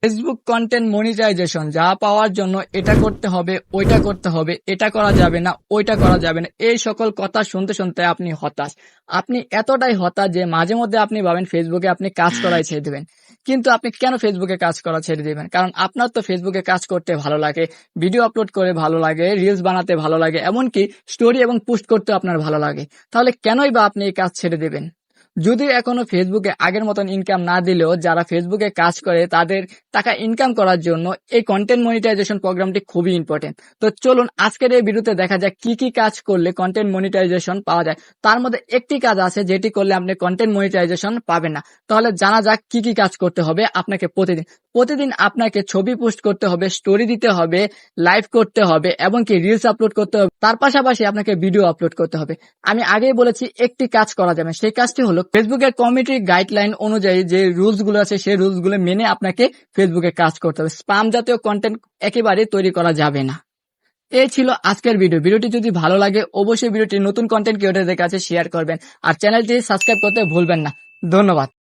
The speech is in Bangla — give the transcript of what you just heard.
ফেসবুক কন্টেন্ট মনিটাইজেশন যা পাওয়ার জন্য এটা করতে হবে, ওইটা করতে হবে, এটা করা যাবে না, ওইটা করা যাবে না, এই সকল কথা শুনতে শুনতে আপনি হতাশ। আপনি এতটাই হতাশ যে মাঝে মধ্যে আপনি ভাবেন ফেসবুকে আপনি কাজ করাই ছেড়ে দেবেন। কিন্তু আপনি কেন ফেসবুকে কাজ করা ছেড়ে দিবেন? কারণ আপনার তো ফেসবুকে কাজ করতে ভালো লাগে, ভিডিও আপলোড করে ভালো লাগে, রিলস বানাতে ভালো লাগে, এমনকি স্টোরি এবং পোস্ট করতেও আপনার ভালো লাগে। তাহলে কেনই বা আপনি এই কাজ ছেড়ে দেবেন? যদি এখনো ফেসবুকে আগের মতন ইনকাম না দিলেও যারা ফেসবুকে কাজ করে তাদের টাকা ইনকাম করার জন্য এই কন্টেন্ট মনিটাইজেশন প্রোগ্রামটি খুবই ইম্পর্টেন্ট। তো চলুন আজকের এই ভিডিওতে দেখা যাক কি কি কাজ করলে কন্টেন্ট মনিটাইজেশন পাওয়া যায়। তার মধ্যে একটি কাজ আছে যেটি করলে আপনি কন্টেন্ট মনিটাইজেশন পাবেন না। তাহলে জানা যাক কি কি কাজ করতে হবে আপনাকে। প্রতিদিন আপনাকে ছবি পোস্ট করতে হবে, স্টোরি দিতে হবে, লাইভ করতে হবে এবং কি রিলস আপলোড করতে হবে। তার পাশাপাশি আপনাকে ভিডিও আপলোড করতে হবে। আমি আগেই বলেছি একটি কাজ করা যাবে, সেই কাজটি হলো ফেসবুকের কমিউনিটি গাইডলাইন অনুযায়ী যে রুলস গুলো আছে সেই রুলস গুলো মেনে আপনাকে ফেসবুকে কাজ করতে হবে। স্প্যাম জাতীয় কন্টেন্ট একেবারে তৈরি করা যাবে না। এই ছিল আজকের ভিডিওটি যদি ভালো লাগে অবশ্যই ভিডিওটি নতুন কন্টেন্ট ক্রিয়েটরদের কাছে শেয়ার করবেন আর চ্যানেলটি সাবস্ক্রাইব করতে ভুলবেন না। ধন্যবাদ।